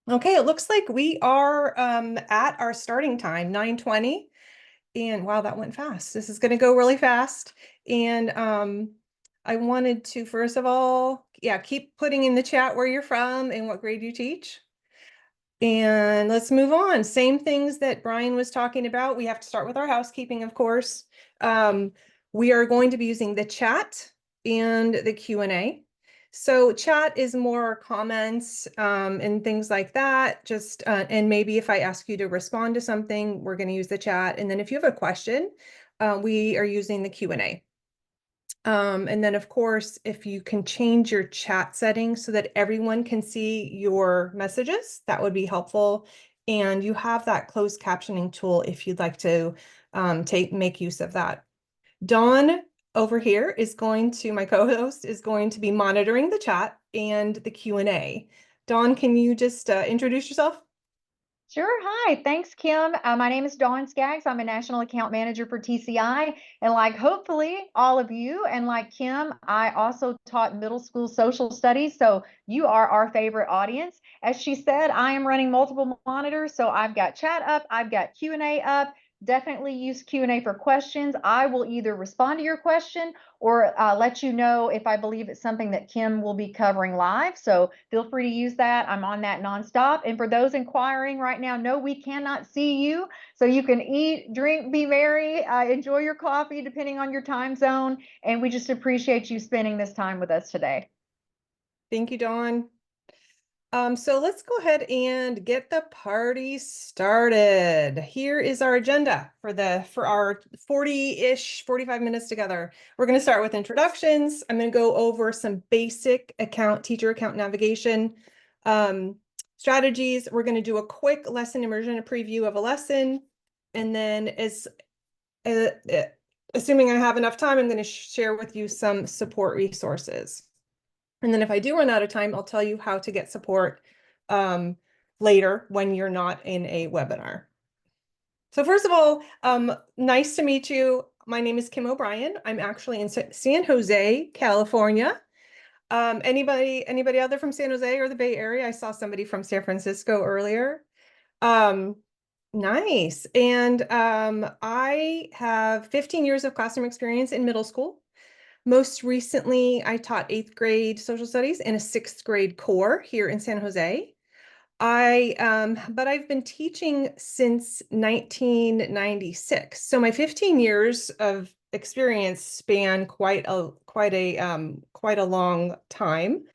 Okay, it looks like we are at our starting time, 9:20. And wow, that went fast. This is going to go really fast. And I wanted to, first of all, yeah, keep putting in the chat where you're from and what grade you teach. And let's move on. Same things that Brian was talking about. We have to start with our housekeeping, of course. Um, we are going to be using the chat and the Q&A. So chat is more comments and things like that. Just and maybe if I ask you to respond to something, we're going to use the chat. And then if you have a question, we are using the Q&A. And then, of course, if you can change your chat settings so that everyone can see your messages, that would be helpful. And you have that closed captioning tool if you'd like to make use of that. Dawn over here is going to, my co-host is going to be monitoring the chat and the Q&A. Dawn, can you just introduce yourself? Sure. Hi. Thanks, Kim. My name is Dawn Skaggs. I'm a national account manager for TCI. And like hopefully all of you, and like Kim, I also taught middle school social studies. So you are our favorite audience. As she said, I am running multiple monitors. So I've got chat up, I've got Q&A up. Definitely use Q&A for questions. I will either respond to your question or let you know if I believe it's something that Kim will be covering live. So feel free to use that. I'm on that nonstop. And for those inquiring right now, no, we cannot see you. So you can eat, drink, be merry, enjoy your coffee, depending on your time zone. And we just appreciate you spending this time with us today. Thank you, Dawn. So let's go ahead and get the party started. Here is our agenda for our 40-ish, 45 minutes together. We're going to start with introductions. I'm going to go over some basic teacher account navigation strategies. We're going to do a quick lesson immersion, a preview of a lesson. And then uh, uh, assuming I have enough time, I'm going to share with you some support resources. And then if I do run out of time, I'll tell you how to get support later when you're not in a webinar. So first of all, nice to meet you. My name is Kim O'Brien. I'm actually in San Jose, California. Anybody out there from San Jose or the Bay Area? I saw somebody from San Francisco earlier. Um, nice. And I have 15 years of classroom experience in middle school. Most recently, I taught 8th grade social studies in a 6th grade core here in San Jose. But I've been teaching since 1996. So my 15 years of experience span quite a long time.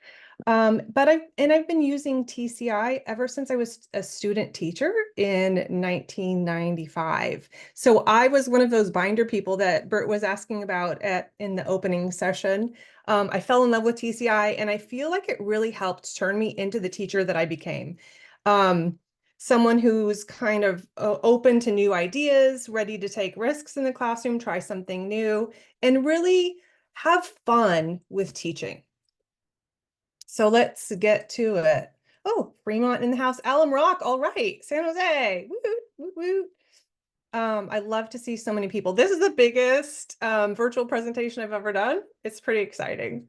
But I've been using TCI ever since I was a student teacher in 1995. So I was one of those binder people that Bert was asking about in the opening session. I fell in love with TCI, and I feel like it really helped turn me into the teacher that I became. Um, Someone who's kind of open to new ideas, ready to take risks in the classroom, try something new, and really have fun with teaching. So let's get to it. Oh, Fremont in the house. Alum Rock. All right. San Jose. Woo, woo, woo. I love to see so many people. This is the biggest virtual presentation I've ever done. It's pretty exciting.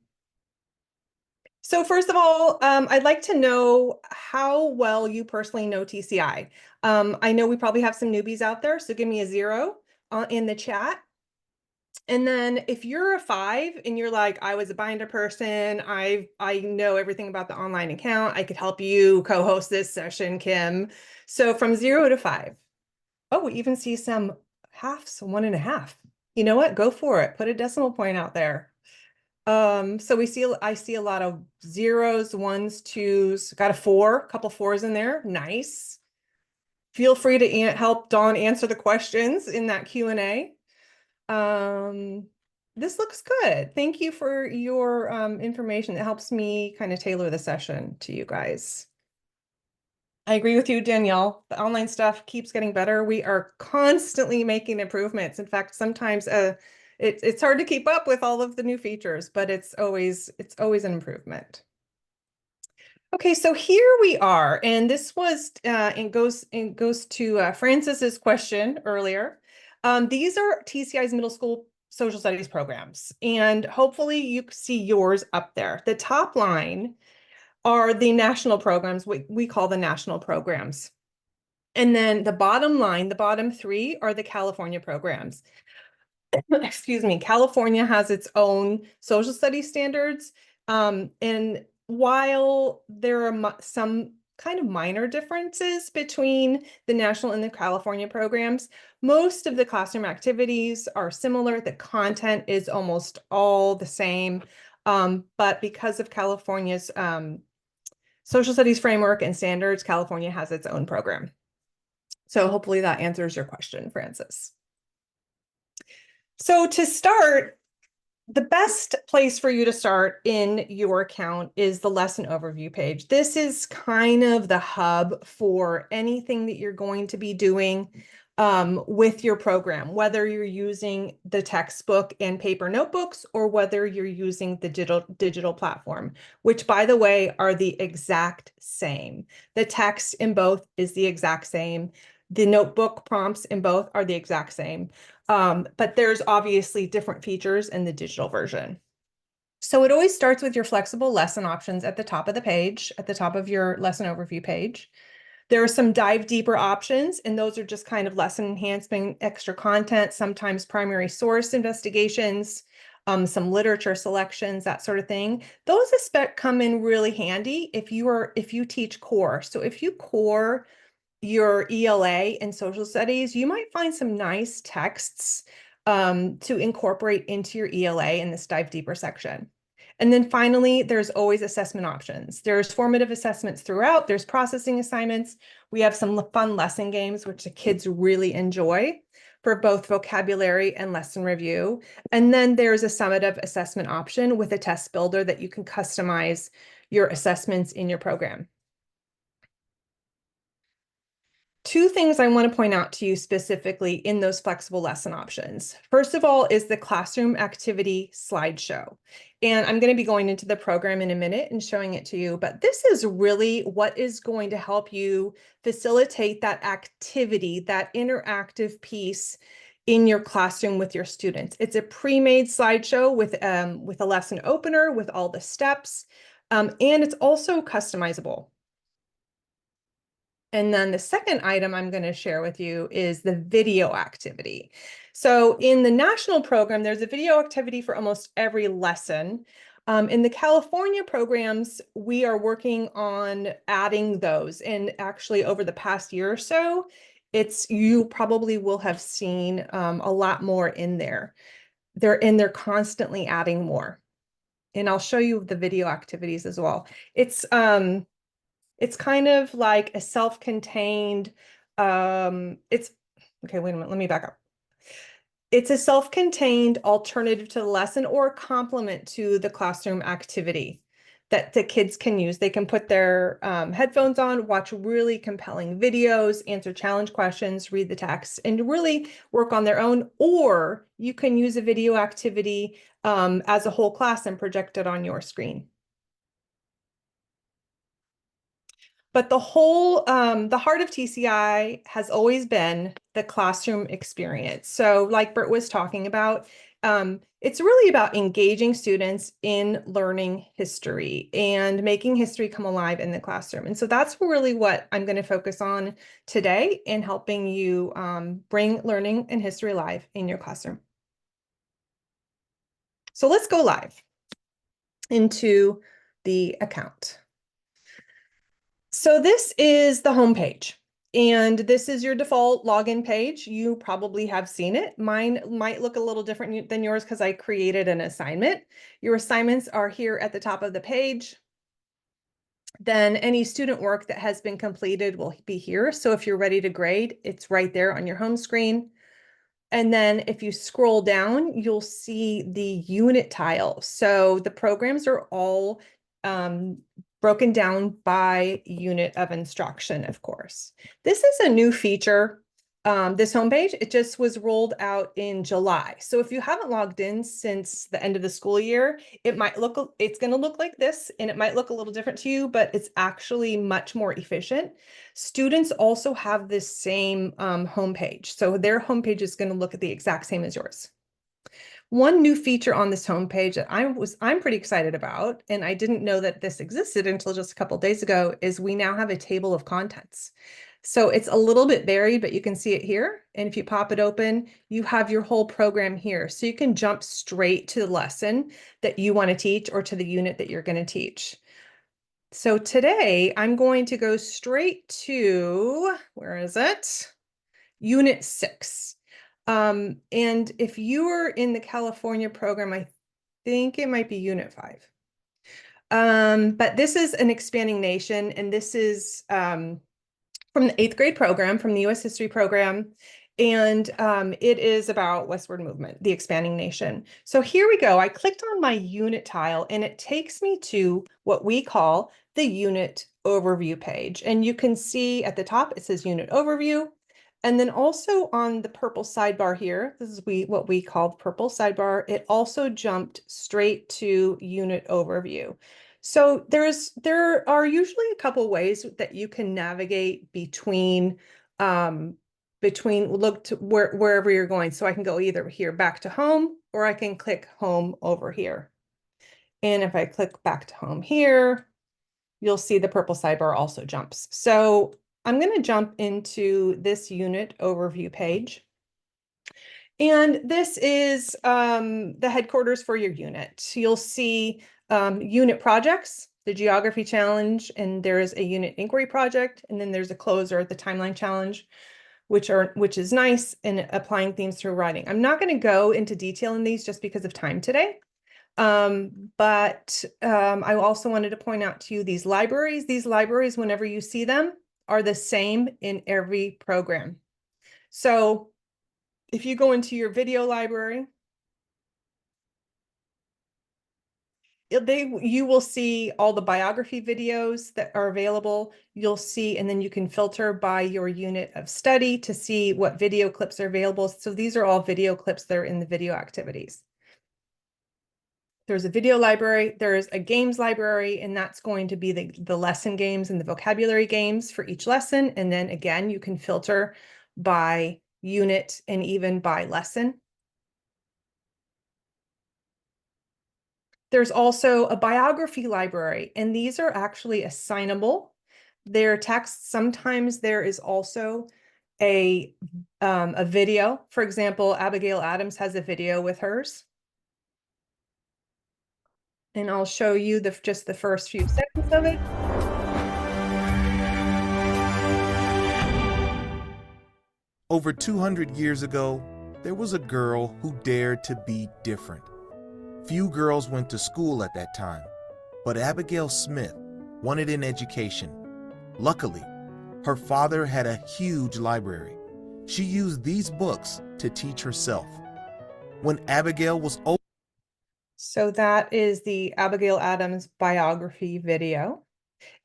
So first of all, I'd like to know how well you personally know TCI. I know we probably have some newbies out there, so give me a 0 in the chat. And then if you're a 5 and you're like, I was a binder person, I know everything about the online account, I could help you co-host this session, Kim. So from 0 to 5. Oh, we even see some halves, 1.5. You know what? Go for it. Put a decimal point out there. So I see a lot of 0s, 1s, 2s, got a 4, a couple 4s in there. Nice. Feel free to help Dawn answer the questions in that Q&A. This looks good. Thank you for your information. It helps me kind of tailor the session to you guys. I agree with you, Danielle. The online stuff keeps getting better. We are constantly making improvements. In fact, sometimes it's hard to keep up with all of the new features, but it's always an improvement. Okay, so here we are, and this was and goes to Francis's question earlier. These are TCI's middle school social studies programs, and hopefully you see yours up there. The top line are the national programs, we call the national programs. And then the bottom line, the bottom three are the California programs. Excuse me, California has its own social studies standards. And while there are some kind of minor differences between the national and the California programs, most of the classroom activities are similar. The content is almost all the same. But because of California's social studies framework and standards, California has its own program. So hopefully that answers your question, Francis. So to start, the best place for you to start in your account is the lesson overview page. This is kind of the hub for anything that you're going to be doing with your program, whether you're using the textbook and paper notebooks or whether you're using the digital platform, which, by the way, are the exact same. The text in both is the exact same. The notebook prompts in both are the exact same. But there's obviously different features in the digital version. So it always starts with your flexible lesson options at the top of the page, at the top of your lesson overview page. There are some dive deeper options, and those are just kind of lesson enhancement, extra content, sometimes primary source investigations, some literature selections, that sort of thing. Those come in really handy if you teach core. So if you core your ELA and social studies, you might find some nice texts to incorporate into your ELA in this dive deeper section. And then finally, there's always assessment options. There's formative assessments throughout. There's processing assignments. We have some fun lesson games, which the kids really enjoy for both vocabulary and lesson review. And then there's a summative assessment option with a test builder that you can customize your assessments in your program. Two things I want to point out to you specifically in those flexible lesson options. First of all is the classroom activity slideshow. And I'm going to be going into the program in a minute and showing it to you, but this is really what is going to help you facilitate that activity, that interactive piece in your classroom with your students. It's a pre-made slideshow with a lesson opener with all the steps, and it's also customizable. And then the second item I'm going to share with you is the video activity. So in the national program, there's a video activity for almost every lesson. In the California programs, we are working on adding those. And actually over the past year or so, you probably will have seen a lot more in there. They're constantly adding more. And I'll show you the video activities as well. It's kind of like a self-contained, okay, wait a minute, let me back up. It's a self-contained alternative to the lesson or a complement to the classroom activity that the kids can use. They can put their headphones on, watch really compelling videos, answer challenge questions, read the text, and really work on their own. Or you can use a video activity as a whole class and project it on your screen. But the heart of TCI has always been the classroom experience. So like Bert was talking about, it's really about engaging students in learning history and making history come alive in the classroom. And so that's really what I'm going to focus on today in helping you bring learning and history alive in your classroom. So let's go live into the account. So this is the home page, and this is your default login page. You probably have seen it. Mine might look a little different than yours because I created an assignment. Your assignments are here at the top of the page. Then any student work that has been completed will be here. So if you're ready to grade, it's right there on your home screen. And then if you scroll down, you'll see the unit tile. So the programs are all broken down by unit of instruction, of course. This is a new feature. This homepage, it just was rolled out in July. So if you haven't logged in since the end of the school year, it's going to look like this, and it might look a little different to you, but it's actually much more efficient. Students also have this same homepage. So their homepage is going to look at the exact same as yours. One new feature on this homepage that I'm pretty excited about, and I didn't know that this existed until just a couple of days ago, is we now have a table of contents. So it's a little bit buried, but you can see it here. And if you pop it open, you have your whole program here. So you can jump straight to the lesson that you want to teach or to the unit that you're going to teach. So today I'm going to go straight to, where is it? Unit 6. And if you are in the California program, I think it might be Unit 5. But this is an expanding nation, and this is from the 8th grade program, from the U.S. History program. And it is about westward movement, the expanding nation. So here we go. I clicked on my unit tile, and it takes me to what we call the unit overview page. And you can see at the top, it says unit overview. And then also on the purple sidebar here, this is what we call the purple sidebar, it also jumped straight to unit overview. So there are usually a couple ways that you can navigate between look to wherever you're going. So I can go either here back to home, or I can click home over here. And if I click back to home here, you'll see the purple sidebar also jumps. So I'm going to jump into this unit overview page. And this is the headquarters for your unit. You'll see unit projects, the geography challenge, and there's a unit inquiry project, and then there's a closer, the timeline challenge, which is nice in applying themes through writing. I'm not going to go into detail in these just because of time today. But I also wanted to point out to you these libraries. These libraries, whenever you see them, are the same in every program. So if you go into your video library, you will see all the biography videos that are available. You'll see, and then you can filter by your unit of study to see what video clips are available. So these are all video clips that are in the video activities. There's a video library, there's a games library, and that's going to be the lesson games and the vocabulary games for each lesson. And then again, you can filter by unit and even by lesson. There's also a biography library, and these are actually assignable. They're text. Sometimes there is also a video. For example, Abigail Adams has a video with hers. And I'll show you just the first few seconds of it. Over 200 years ago, there was a girl who dared to be different. Few girls went to school at that time, but Abigail Smith wanted an education. Luckily, her father had a huge library. She used these books to teach herself. When Abigail was old, so that is the Abigail Adams biography video.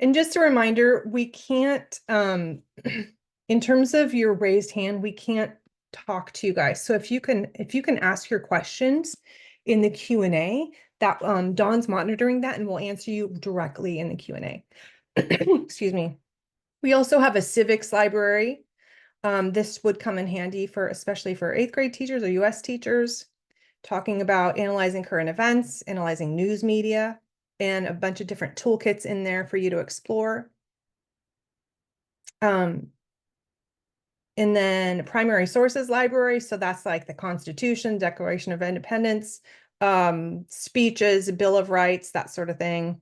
And just a reminder, we can't, in terms of your raised hand, we can't talk to you guys. So if you can ask your questions in the Q&A, that Dawn's monitoring that and will answer you directly in the Q&A. Excuse me. We also have a civics library. This would come in handy especially for 8th grade teachers or US teachers, talking about analyzing current events, analyzing news media, and a bunch of different toolkits in there for you to explore. And then primary sources library. So that's like the Constitution, Declaration of Independence, speeches, Bill of Rights, that sort of thing.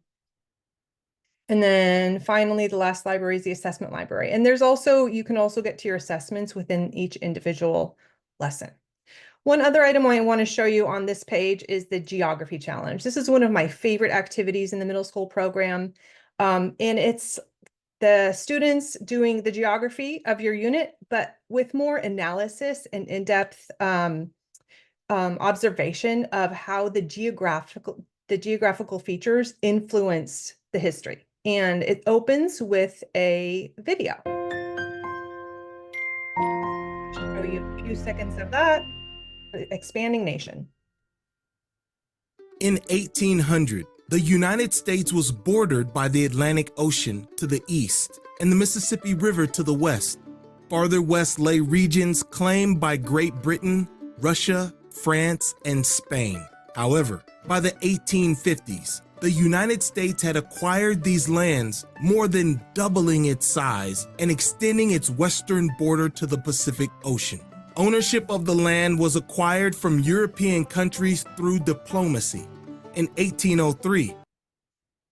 And then finally, the last library is the assessment library. And you can also get to your assessments within each individual lesson. One other item I want to show you on this page is the geography challenge. This is one of my favorite activities in the middle school program. And it's the students doing the geography of your unit, but with more analysis and in-depth observation of how the geographical features influence the history. And it opens with a video. Show you a few seconds of that. Expanding nation. in 1800, the United States was bordered by the Atlantic Ocean to the east and the Mississippi River to the west. Farther west lay regions claimed by Great Britain, Russia, France, and Spain. However, by the 1850s, the United States had acquired these lands, more than doubling its size and extending its western border to the Pacific Ocean. Ownership of the land was acquired from European countries through diplomacy. In 1803,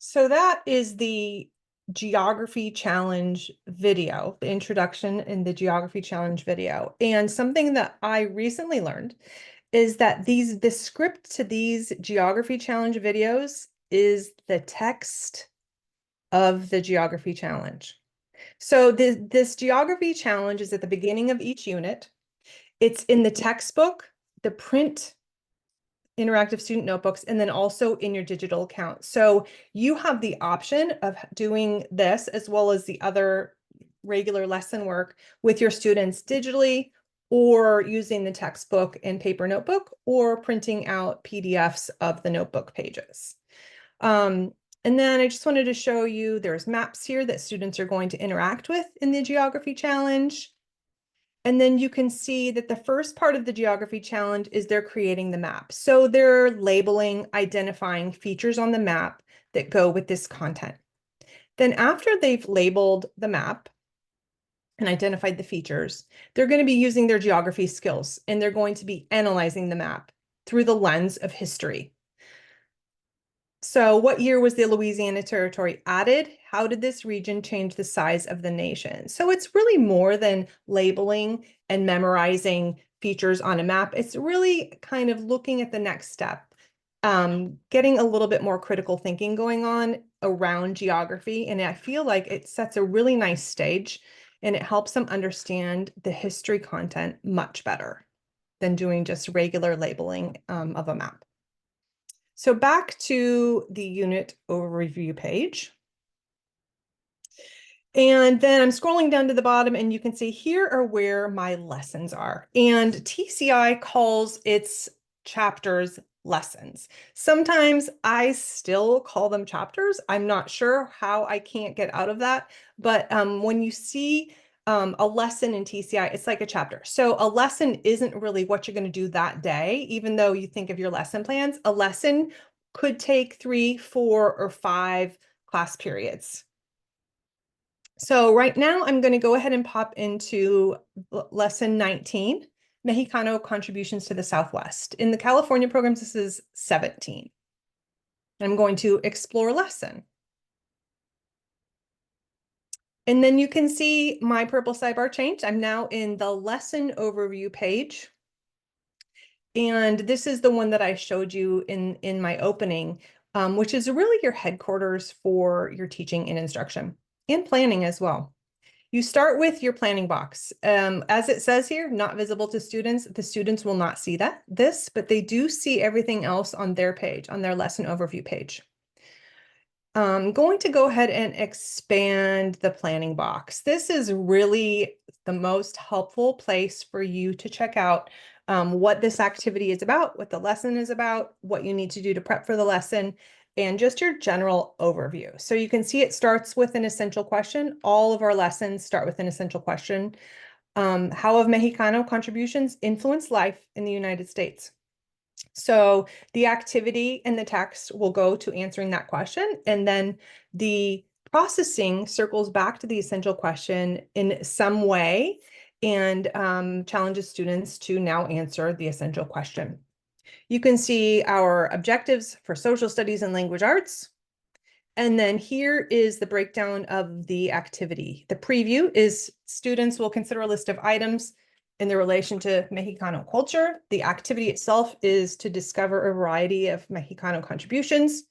So that is the Geography Challenge video, the introduction in the Geography Challenge video. And something that I recently learned is that the script to these Geography Challenge videos is the text of the Geography Challenge. So this Geography Challenge is at the beginning of each unit. It's in the textbook, the print interactive student notebooks, and then also in your digital account. So you have the option of doing this as well as the other regular lesson work with your students digitally, or using the textbook and paper notebook, or printing out PDFs of the notebook pages. And then I just wanted to show you there's maps here that students are going to interact with in the Geography Challenge. And then you can see that the first part of the Geography Challenge is they're creating the map. So they're labeling, identifying features on the map that go with this content. Then after they've labeled the map and identified the features, they're going to be using their geography skills, and they're going to be analyzing the map through the lens of history. So what year was the Louisiana Territory added? How did this region change the size of the nation? So it's really more than labeling and memorizing features on a map. It's really kind of looking at the next step, getting a little bit more critical thinking going on around geography. And I feel like it sets a really nice stage, and it helps them understand the history content much better than doing just regular labeling of a map. So back to the unit overview page. And then I'm scrolling down to the bottom, and you can see here are where my lessons are. And TCI calls its chapters lessons. Sometimes I still call them chapters. I'm not sure how I can't get out of that. But when you see a lesson in TCI, it's like a chapter. So a lesson isn't really what you're going to do that day, even though you think of your lesson plans. A lesson could take 3, 4, or 5 class periods. So right now I'm going to go ahead and pop into lesson 19, Mexicano contributions to the Southwest. In the California programs, this is 17. I'm going to explore lesson. And then you can see my purple sidebar changed. I'm now in the lesson overview page. And this is the one that I showed you in my opening, which is really your headquarters for your teaching and instruction and planning as well. You start with your planning box. As it says here, not visible to students. The students will not see this, but they do see everything else on their page, on their lesson overview page. I'm going to go ahead and expand the planning box. This is really the most helpful place for you to check out what this activity is about, what the lesson is about, what you need to do to prep for the lesson, and just your general overview. So you can see it starts with an essential question. All of our lessons start with an essential question. How have Mexicano contributions influenced life in the United States? So the activity and the text will go to answering that question, and then the processing circles back to the essential question in some way and challenges students to now answer the essential question. You can see our objectives for social studies and language arts. And then here is the breakdown of the activity. The preview is students will consider a list of items in their relation to Mexicano culture. The activity itself is to discover a variety of Mexicano contributions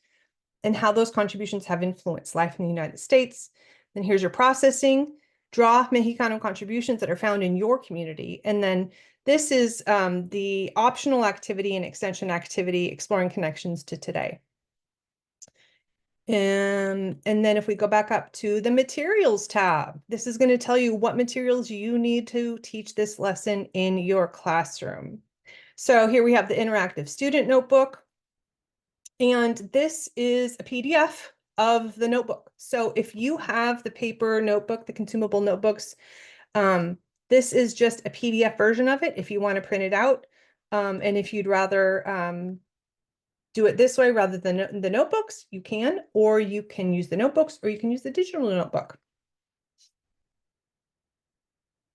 and how those contributions have influenced life in the United States. Then here's your processing. Draw Mexicano contributions that are found in your community. And then this is the optional activity and extension activity, exploring connections to today. And then if we go back up to the materials tab, this is going to tell you what materials you need to teach this lesson in your classroom. So here we have the interactive student notebook. And this is a PDF of the notebook. So if you have the paper notebook, the consumable notebooks, this is just a PDF version of it if you want to print it out. And if you'd rather do it this way rather than the notebooks, you can, or you can use the notebooks, or you can use the digital notebook.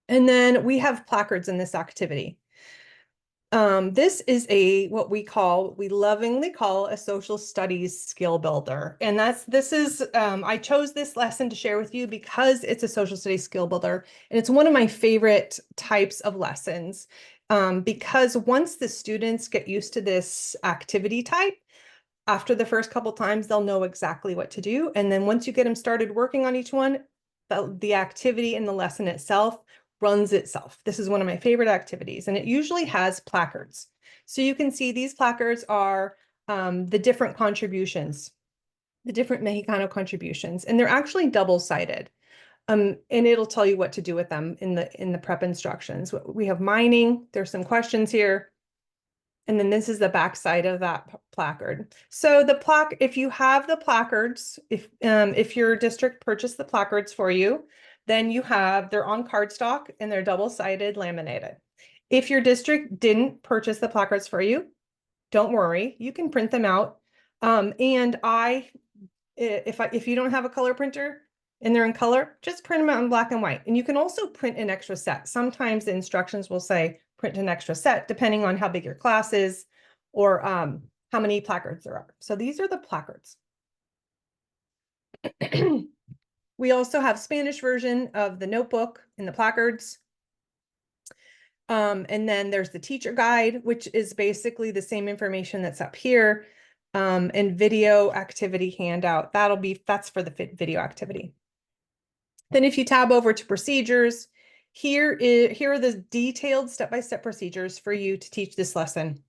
And then we have placards in this activity. This is what we lovingly call a social studies skill builder. And I chose this lesson to share with you because it's a social studies skill builder. And it's one of my favorite types of lessons. Because once the students get used to this activity type, after the first couple times, they'll know exactly what to do. And then once you get them started working on each one, the activity and the lesson itself runs itself. This is one of my favorite activities, and it usually has placards. So you can see these placards are the different contributions, the different Mexicano contributions, and they're actually double-sided. And it'll tell you what to do with them in the prep instructions. We have mining, there's some questions here. And then this is the back side of that placard. So if you have the placards, if your district purchased the placards for you, then they're on cardstock and they're double-sided laminated. If your district didn't purchase the placards for you, don't worry, you can print them out. If you don't have a color printer and they're in color, just print them out in black and white. And you can also print an extra set. Sometimes the instructions will say print an extra set, depending on how big your class is or how many placards there are. So these are the placards. We also have Spanish version of the notebook and the placards. And then there's the teacher guide, which is basically the same information that's up here. And video activity handout. That's for the video activity. Then if you tab over to procedures, here are the detailed step-by-step procedures for you to teach this lesson.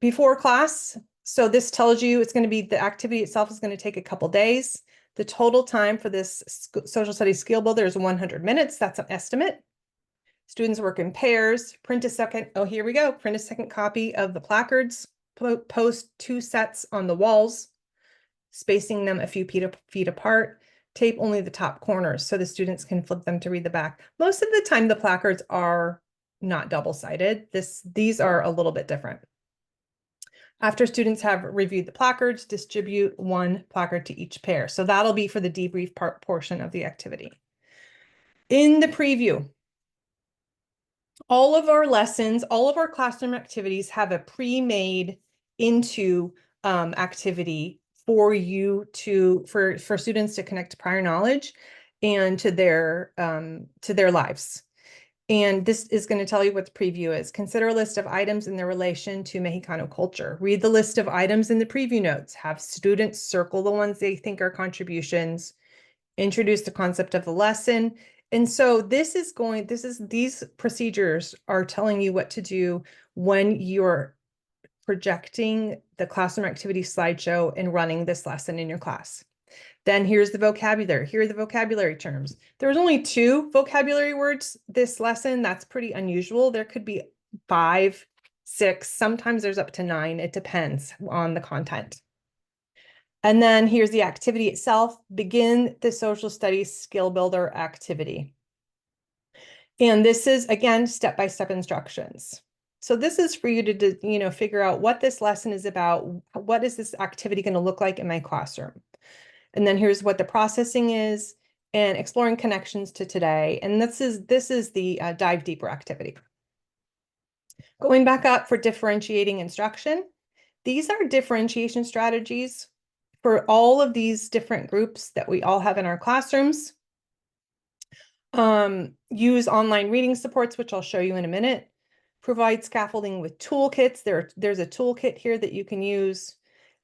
Before class, so this tells you the activity itself is going to take a couple days. The total time for this social studies skill builder is 100 minutes. That's an estimate. Students work in pairs. Print a second copy of the placards. Post 2 sets on the walls, spacing them a few feet apart. Tape only the top corners so the students can flip them to read the back. Most of the time, the placards are not double-sided. These are a little bit different. After students have reviewed the placards, distribute 1 placard to each pair. So that'll be for the debrief portion of the activity. In the preview, all of our lessons, all of our classroom activities have a pre-made into activity for students to connect to prior knowledge and to their lives. And this is going to tell you what the preview is. Consider a list of items in their relation to Mexicano culture. Read the list of items in the preview notes. Have students circle the ones they think are contributions. Introduce the concept of the lesson. And so these procedures are telling you what to do when you're projecting the classroom activity slideshow and running this lesson in your class. Then here's the vocabulary. Here are the vocabulary terms. There was only 2 vocabulary words this lesson. That's pretty unusual. There could be 5, 6, sometimes there's up to 9. It depends on the content. And then here's the activity itself. Begin the social studies skill builder activity. And this is, again, step-by-step instructions. So this is for you to figure out what this lesson is about. What is this activity going to look like in my classroom? And then here's what the processing is and exploring connections to today. And this is the dive deeper activity. Going back up for differentiating instruction. These are differentiation strategies for all of these different groups that we all have in our classrooms. Use online reading supports, which I'll show you in a minute. Provide scaffolding with toolkits. There's a toolkit here that you can use.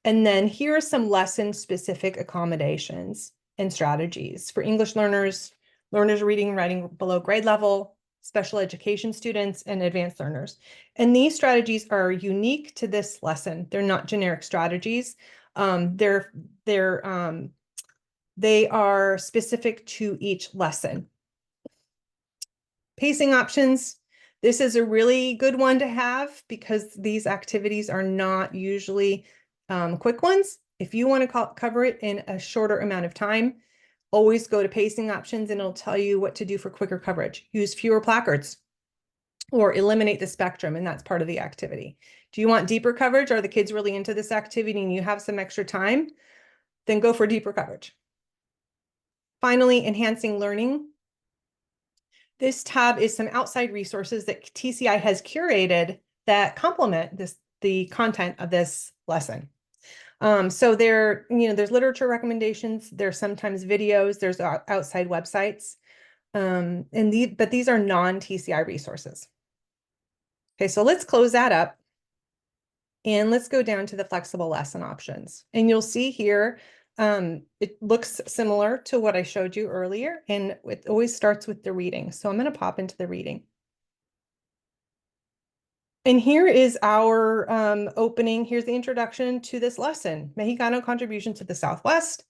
And then here are some lesson-specific accommodations and strategies for English learners reading and writing below grade level, special education students, and advanced learners. And these strategies are unique to this lesson. They're not generic strategies. They are specific to each lesson. Pacing options. This is a really good one to have because these activities are not usually quick ones. If you want to cover it in a shorter amount of time, always go to pacing options and it'll tell you what to do for quicker coverage. Use fewer placards. or eliminate the spectrum, and that's part of the activity. Do you want deeper coverage? Are the kids really into this activity and you have some extra time? Then go for deeper coverage. Finally, enhancing learning. This tab is some outside resources that TCI has curated that complement the content of this lesson. So there's literature recommendations, there's sometimes videos, there's outside websites, but these are non-TCI resources. Okay, so let's close that up and let's go down to the flexible lesson options. And you'll see here, it looks similar to what I showed you earlier, and it always starts with the reading. So I'm going to pop into the reading. And here is our opening. Here's the introduction to this lesson, Mexicano Contribution to the Southwest.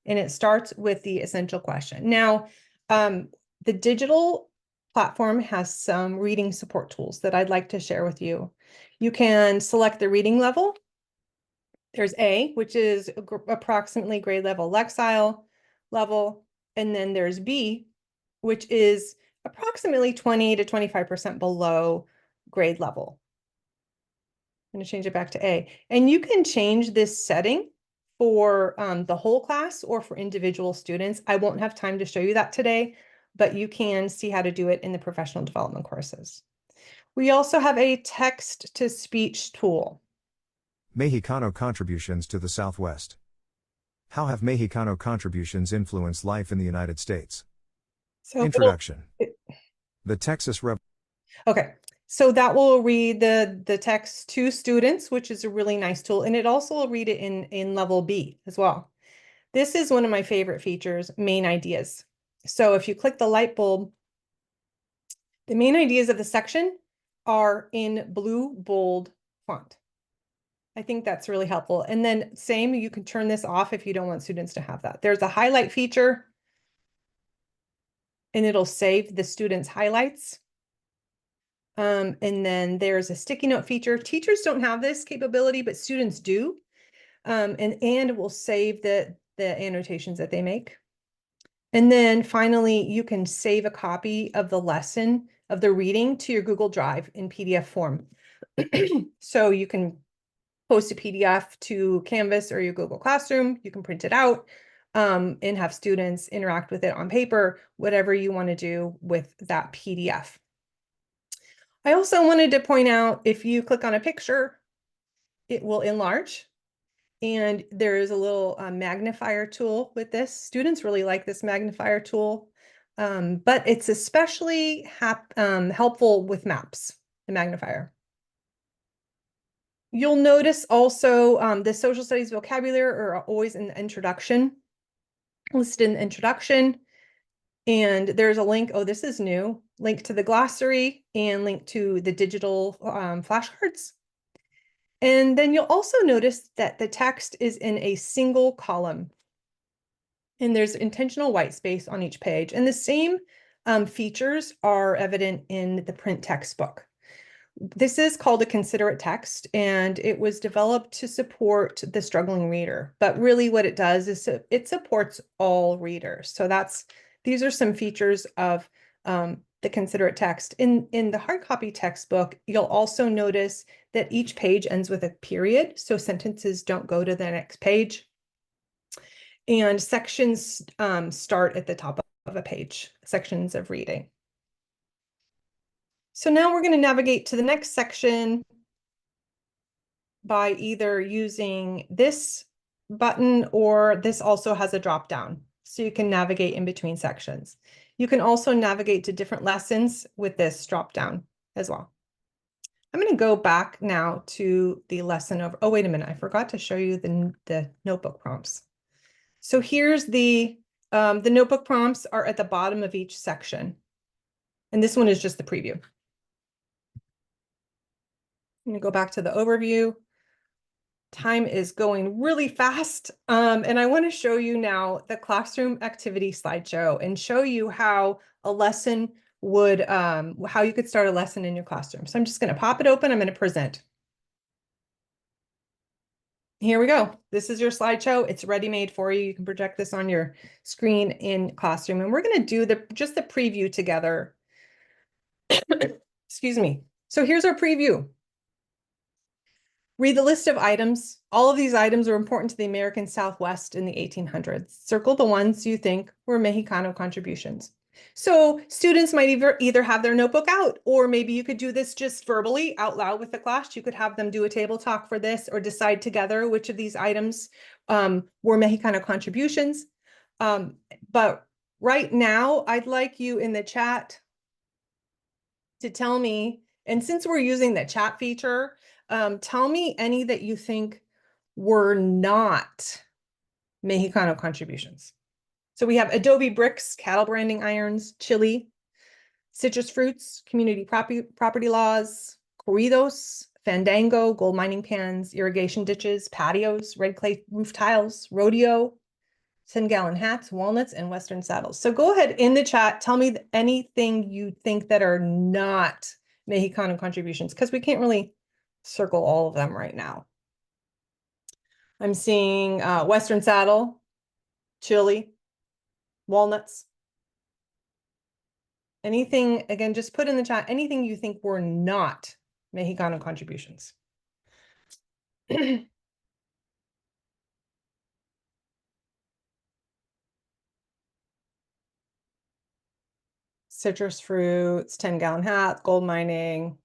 And it starts with the essential question. Now, the digital platform has some reading support tools that I'd like to share with you. You can select the reading level. There's A, which is approximately grade level Lexile level. And then there's B, which is approximately 20 to 25% below grade level. I'm going to change it back to A. And you can change this setting for the whole class or for individual students. I won't have time to show you that today, but you can see how to do it in the professional development courses. We also have a text-to-speech tool. Mexicano contributions to the Southwest. How have Mexicano contributions influenced life in the United States? So Introduction. The Texas Okay, so that will read the text to students, which is a really nice tool. And it also will read it in level B as well. This is one of my favorite features, main ideas. So if you click the light bulb, the main ideas of the section are in blue bold font. I think that's really helpful. And then same, you can turn this off if you don't want students to have that. There's a highlight feature, and it'll save the students' highlights. And then there's a sticky note feature. Teachers don't have this capability, but students do. And will save the annotations that they make. And then finally, you can save a copy of the lesson of the reading to your Google Drive in PDF form. So you can post a PDF to Canvas or your Google Classroom. You can print it out and have students interact with it on paper, whatever you want to do with that PDF. I also wanted to point out, if you click on a picture, it will enlarge. And there is a little magnifier tool with this. Students really like this magnifier tool, but it's especially helpful with maps, the magnifier. You'll notice also the social studies vocabulary are always in the introduction, listed in the introduction. And there's a link, oh, this is new, link to the glossary and link to the digital flashcards. And then you'll also notice that the text is in a single column. And there's intentional white space on each page. And the same features are evident in the print textbook. This is called a considerate text, and it was developed to support the struggling reader. But really what it does is it supports all readers. So these are some features of the considerate text. In the hard copy textbook, you'll also notice that each page ends with a period, so sentences don't go to the next page. And sections start at the top of a page, sections of reading. So now we're going to navigate to the next section by either using this button, or this also has a drop down, so you can navigate in between sections. You can also navigate to different lessons with this drop down as well. I'm going to go back now to the lesson over. Oh, wait a minute. I forgot to show you the notebook prompts. So here's the notebook prompts are at the bottom of each section. And this one is just the preview. I'm going to go back to the overview. Time is going really fast. And I want to show you now the classroom activity slideshow and show you how a lesson would, how you could start a lesson in your classroom. So I'm just going to pop it open. I'm going to present. Here we go. This is your slideshow. It's ready-made for you. You can project this on your screen in classroom. And we're going to do just the preview together. Excuse me. So here's our preview. Read the list of items. All of these items are important to the American Southwest in the 1800s. Circle the ones you think were Mexicano contributions. So students might either have their notebook out, or maybe you could do this just verbally out loud with the class. You could have them do a table talk for this, or decide together which of these items were Mexicano contributions. But right now, I'd like you in the chat to tell me, and since we're using the chat feature, tell me any that you think were not Mexicano contributions. So we have adobe bricks, cattle branding irons, chili, citrus fruits, community property laws, corridos, fandango, gold mining pans, irrigation ditches, patios, red clay roof tiles, rodeo, 10-gallon hats, walnuts, and Western saddles. So go ahead in the chat, tell me anything you think that are not Mexicano contributions, because we can't really circle all of them right now. I'm seeing Western saddle, chili, walnuts. Anything, again, just put in the chat, anything you think were not Mexicano contributions. Citrus fruits, 10-gallon hats, gold mining.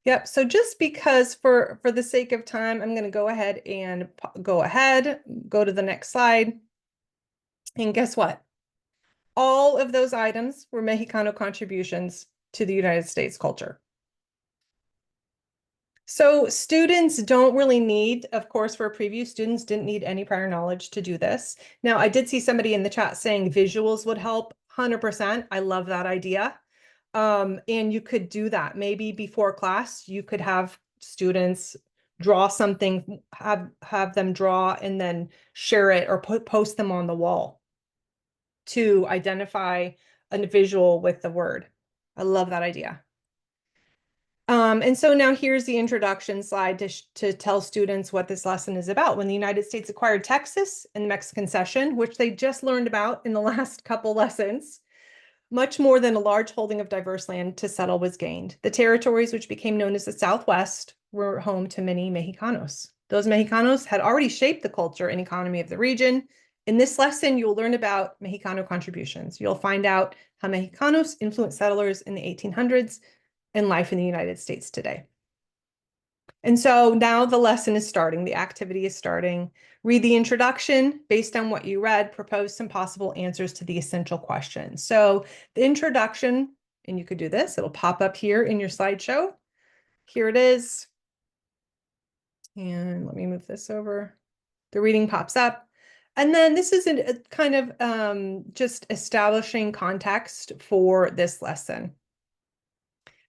Yep, so just because for the sake of time, I'm going to go ahead and go to the next slide. And guess what? All of those items were Mexicano contributions to the United States culture. So students don't really need, of course, for a preview, students didn't need any prior knowledge to do this. Now, I did see somebody in the chat saying visuals would help. 100%. I love that idea. And you could do that. Maybe before class, you could have students draw something, have them draw and then share it or post them on the wall to identify a visual with the word. I love that idea. And so now here's the introduction slide to tell students what this lesson is about. When the United States acquired Texas and the Mexican Cession, which they just learned about in the last couple lessons, much more than a large holding of diverse land to settle was gained. The territories, which became known as the Southwest, were home to many Mexicanos. Those Mexicanos had already shaped the culture and economy of the region. In this lesson, you'll learn about Mexicano contributions. You'll find out how Mexicanos influenced settlers in the 1800s and life in the United States today. And so now the lesson is starting, the activity is starting. Read the introduction. Based on what you read, propose some possible answers to the essential questions. So the introduction, and you could do this, it'll pop up here in your slideshow. Here it is. And let me move this over. The reading pops up. And then this is a kind of just establishing context for this lesson.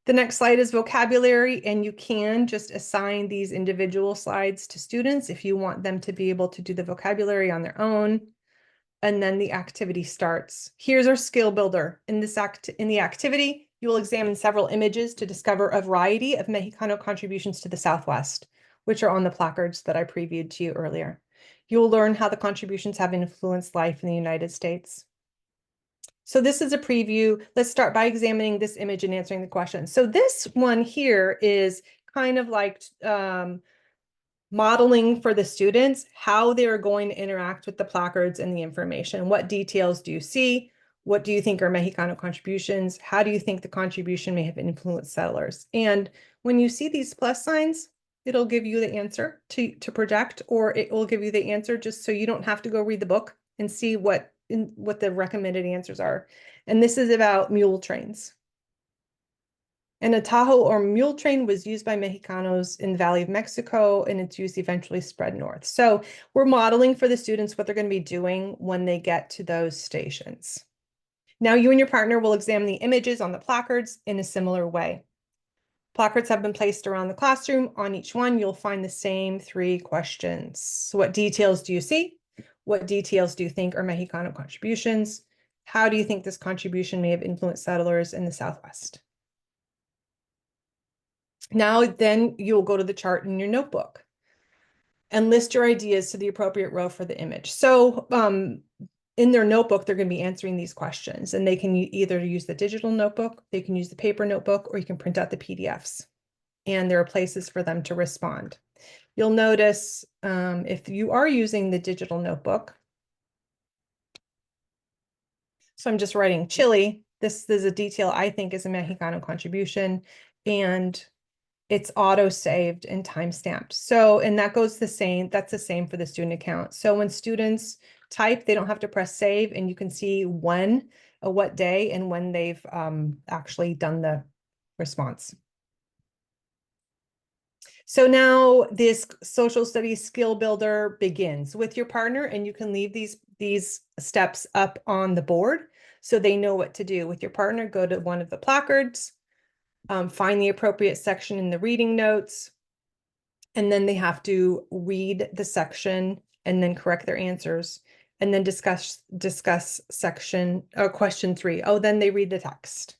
The next slide is vocabulary, and you can just assign these individual slides to students if you want them to be able to do the vocabulary on their own. And then the activity starts. Here's our skill builder. In the activity, you will examine several images to discover a variety of Mexicano contributions to the Southwest, which are on the placards that I previewed to you earlier. You will learn how the contributions have influenced life in the United States. So this is a preview. Let's start by examining this image and answering the question. So this one here is kind of like modeling for the students how they're going to interact with the placards and the information. What details do you see? What do you think are Mexicano contributions? How do you think the contribution may have influenced settlers? And when you see these plus signs, it'll give you the answer to project, or it will give you the answer just so you don't have to go read the book and see what the recommended answers are. And this is about mule trains. And a Tahoe or mule train was used by Mexicanos in the Valley of Mexico, and its use eventually spread north. So we're modeling for the students what they're going to be doing when they get to those stations. Now you and your partner will examine the images on the placards in a similar way. Placards have been placed around the classroom. On each one, you'll find the same 3 questions. So what details do you see? What details do you think are Mexicano contributions? How do you think this contribution may have influenced settlers in the Southwest? Now, then you'll go to the chart in your notebook and list your ideas to the appropriate row for the image. So in their notebook, they're going to be answering these questions, and they can either use the digital notebook, they can use the paper notebook, or you can print out the PDFs. And there are places for them to respond. You'll notice if you are using the digital notebook. So I'm just writing chili. This is a detail I think is a Mexicano contribution, and it's auto-saved and time-stamped. So, and that goes the same, that's the same for the student account. So when students type, they don't have to press save, and you can see when, what day, and when they've actually done the response. So now this social studies skill builder begins with your partner, and you can leave these steps up on the board so they know what to do. With your partner, go to one of the placards, find the appropriate section in the reading notes, and then they have to read the section and then correct their answers, and then discuss section or question 3. Oh, then they read the text.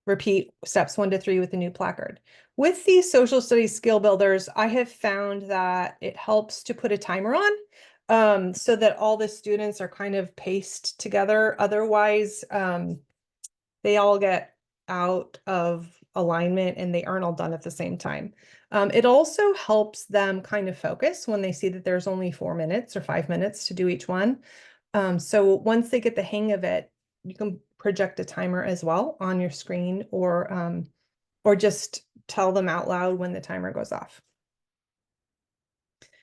Repeat steps 1 to 3 with the new placard. With these social studies skill builders, I have found that it helps to put a timer on so that all the students are kind of paced together. Otherwise, they all get out of alignment and they aren't all done at the same time. It also helps them kind of focus when they see that there's only 4 minutes or 5 minutes to do each one. So once they get the hang of it, you can project a timer as well on your screen, or just tell them out loud when the timer goes off.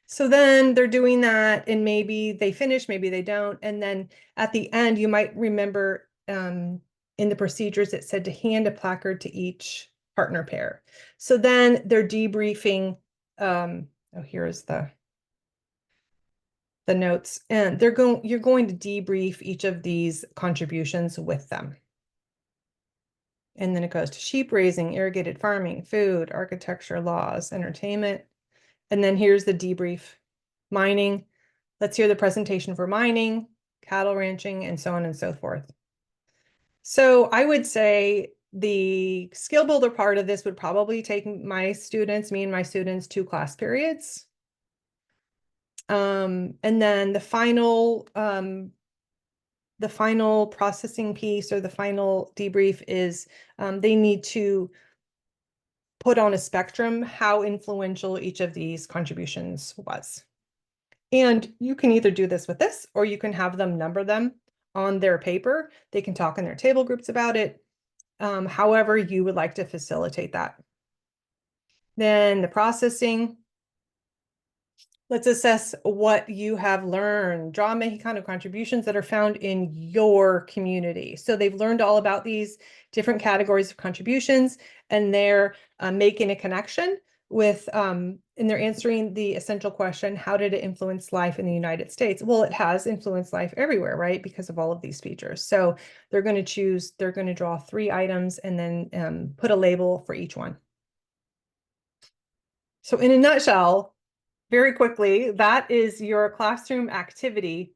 So then they're doing that, and maybe they finish, maybe they don't. And then at the end, you might remember in the procedures, it said to hand a placard to each partner pair. So then they're debriefing. Oh, here's the notes, and you're going to debrief each of these contributions with them. And then it goes to sheep raising, irrigated farming, food, architecture, laws, entertainment. And then here's the debrief. Mining. Let's hear the presentation for mining, cattle ranching, and so on and so forth. So I would say the skill builder part of this would probably take me and my students 2 class periods. And then the final processing piece, or the final debrief, is they need to put on a spectrum how influential each of these contributions was. And you can either do this with this, or you can have them number them on their paper. They can talk in their table groups about it, however you would like to facilitate that. Then the processing. Let's assess what you have learned. Draw Mexicano contributions that are found in your community. So they've learned all about these different categories of contributions, and they're making a connection with, and they're answering the essential question, how did it influence life in the United States? Well, it has influenced life everywhere, right? Because of all of these features. So they're going to draw 3 items and then put a label for each one. So in a nutshell, very quickly, that is your classroom activity.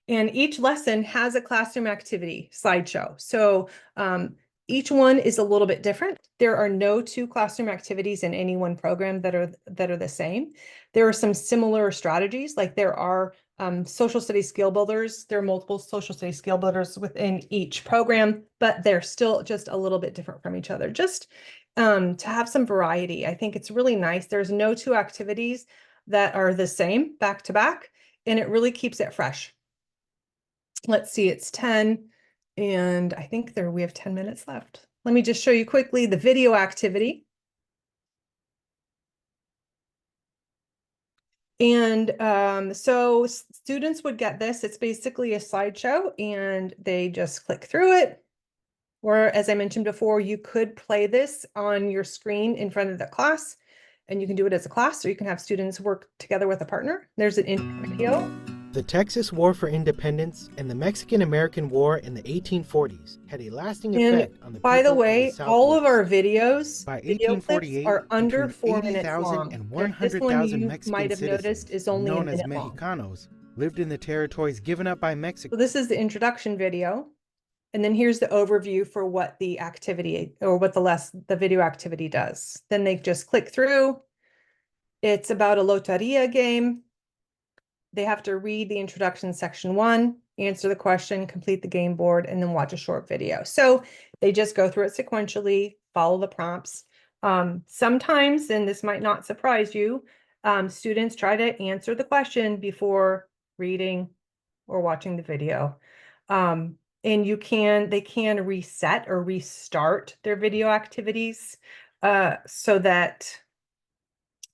And each lesson has a classroom activity slideshow. So each one is a little bit different. There are no 2 classroom activities in any one program that are the same. There are some similar strategies, like there are social studies skill builders. There are multiple social studies skill builders within each program, but they're still just a little bit different from each other. Just to have some variety. I think it's really nice. There's no 2 activities that are the same back to back, and it really keeps it fresh. Let's see, it's 10, and I think we have 10 minutes left. Let me just show you quickly the video activity. And so students would get this. It's basically a slideshow, and they just click through it. Or, as I mentioned before, you could play this on your screen in front of the class, and you can do it as a class, or you can have students work together with a partner. There's an intro video. The Texas War for Independence and the Mexican-American War in the 1840s had a lasting effect on the people By the of way, all of Southwest. our videos, By video clips 1848, are under between 4 minutes 80,000 long. and And this one 100,000 you Mexican might have citizens, noticed is only a known as minute long. Mexicanos, lived in the territories given up by Mexico. So this is the introduction video. And then here's the overview for what the activity, or what the video activity does. Then they just click through. It's about a loteria game. they have to read the introduction section 1, answer the question, complete the game board, and then watch a short video. So they just go through it sequentially, follow the prompts. Sometimes, and this might not surprise you, students try to answer the question before reading or watching the video. And they can reset or restart their video activities so that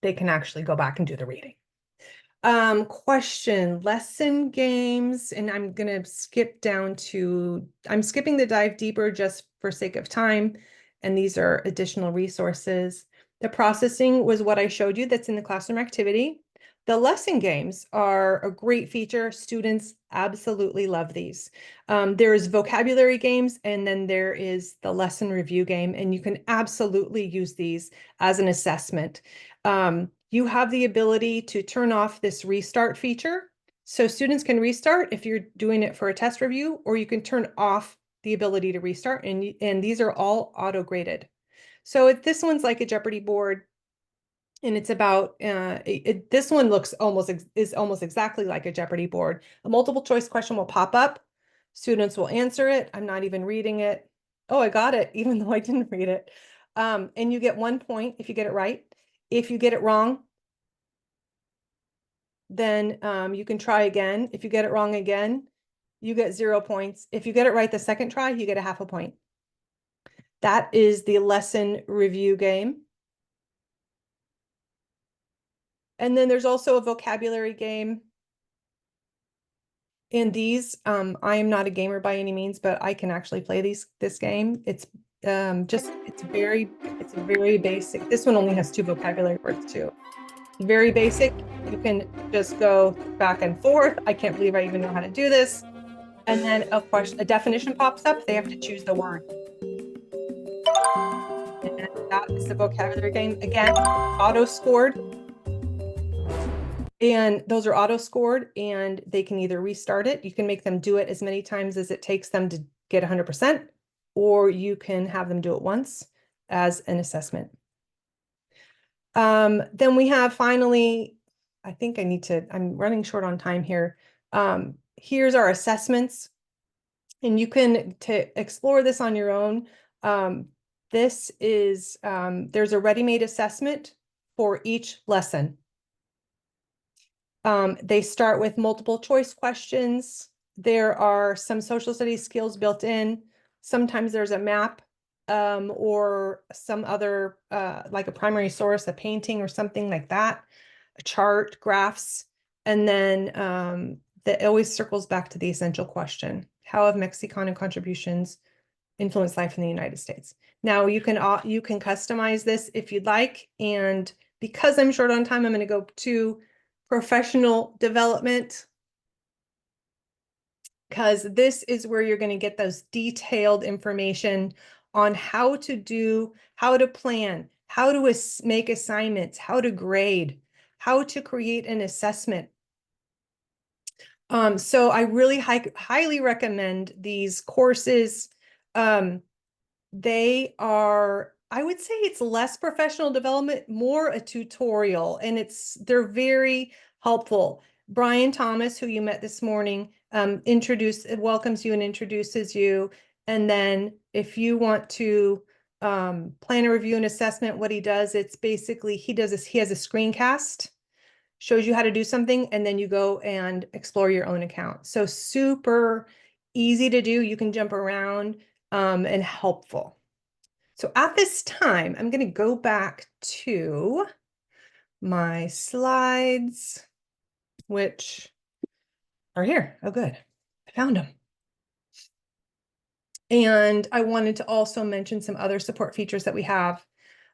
they can actually go back and do the reading. Question, lesson games, and I'm skipping the dive deeper just for sake of time, and these are additional resources. The processing was what I showed you that's in the classroom activity. The lesson games are a great feature. Students absolutely love these. There's vocabulary games, and then there is the lesson review game, and you can absolutely use these as an assessment. You have the ability to turn off this restart feature. So students can restart if you're doing it for a test review, or you can turn off the ability to restart, and these are all auto-graded. So this one's like a Jeopardy board, and it's about, this one is almost exactly like a Jeopardy board. A multiple choice question will pop up. Students will answer it. I'm not even reading it. Oh, I got it, even though I didn't read it. And you get 1 point if you get it right. If you get it wrong, then you can try again. If you get it wrong again, you get 0 points. If you get it right the second try, you get a half a point. That is the lesson review game. And then there's also a vocabulary game. In these, I am not a gamer by any means, but I can actually play this game. It's very basic. This one only has 2 vocabulary words too. Very basic. You can just go back and forth. I can't believe I even know how to do this. And then a definition pops up. They have to choose the word. And that is the vocabulary game. Again, auto scored. And those are auto scored, and they can either restart it. You can make them do it as many times as it takes them to get 100%, or you can have them do it once as an assessment. Then we have finally, I'm running short on time here. Here's our assessments, and you can explore this on your own. There's a ready-made assessment for each lesson. They start with multiple choice questions. There are some social studies skills built in. Sometimes there's a map or some other, like a primary source, a painting or something like that, a chart, graphs. And then that always circles back to the essential question: how have Mexicano contributions influenced life in the United States? Now you can customize this if you'd like. And because I'm short on time, I'm going to go to professional development, because this is where you're going to get those detailed information on how to plan, how to make assignments, how to grade, how to create an assessment. So I really highly recommend these courses. They are, I would say it's less professional development, more a tutorial, and they're very helpful. Brian Thomas, who you met this morning, welcomes you and introduces you. And then if you want to plan a review and assessment, what he does, it's basically, he has a screencast, shows you how to do something, and then you go and explore your own account. So super easy to do. You can jump around and helpful. So at this time, I'm going to go back to my slides, which are here. Oh, good. I found them. And I wanted to also mention some other support features that we have.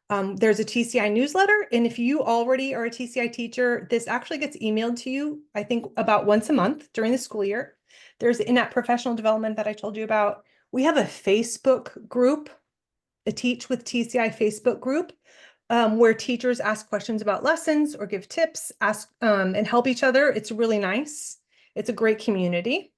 There's a TCI newsletter, and if you already are a TCI teacher, this actually gets emailed to you, I think, about once a month during the school year. There's in-app professional development that I told you about. We have a Facebook group, a Teach with TCI Facebook group, where teachers ask questions about lessons or give tips, and help each other. It's really nice. It's a great community.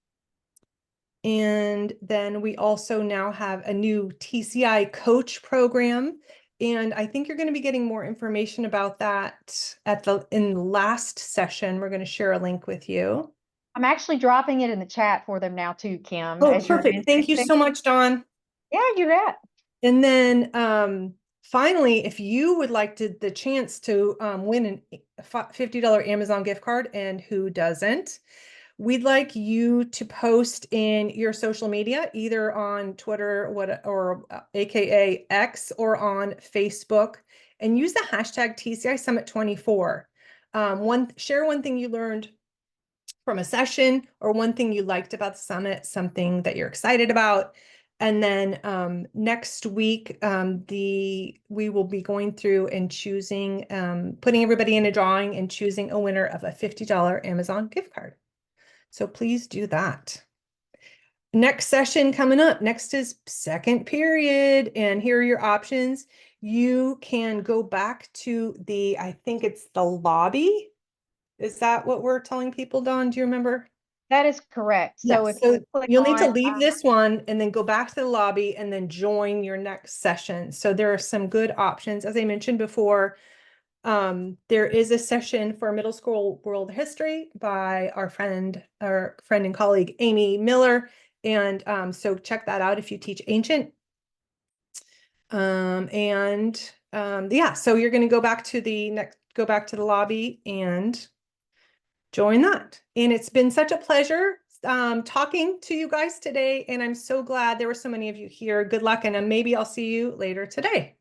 And then we also now have a new TCI coach program. And I think you're going to be getting more information about that in the last session. We're going to share a link with you. I'm actually dropping it in the chat for them now too, Kim. Oh, as you're perfect. Thank you so much, Dawn. Yeah, you bet. And then finally, if you would like the chance to win a $50 Amazon gift card, and who doesn't, we'd like you to post in your social media, either on Twitter or AKA X, or on Facebook, and use the hashtag TCI Summit 24. Share one thing you learned from a session, or one thing you liked about the summit, something that you're excited about. And then next week, we will be going through and choosing, putting everybody in a drawing and choosing a winner of a $50 Amazon gift card. So please do that. Next session coming up, next is second period, and here are your options. You can go back to I think it's the lobby. Is that what we're telling people, Dawn? Do you remember? That is correct. So if So you click you'll need to on, leave this one and then go back to the lobby and then join your next session. So there are some good options. As I mentioned before, there is a session for middle school world history by our friend and colleague, Amy Miller. And so check that out if you teach ancient. Yeah, so you're going to go back to the lobby and join that. And it's been such a pleasure talking to you guys today. And I'm so glad there were so many of you here. Good luck. And maybe I'll see you later today.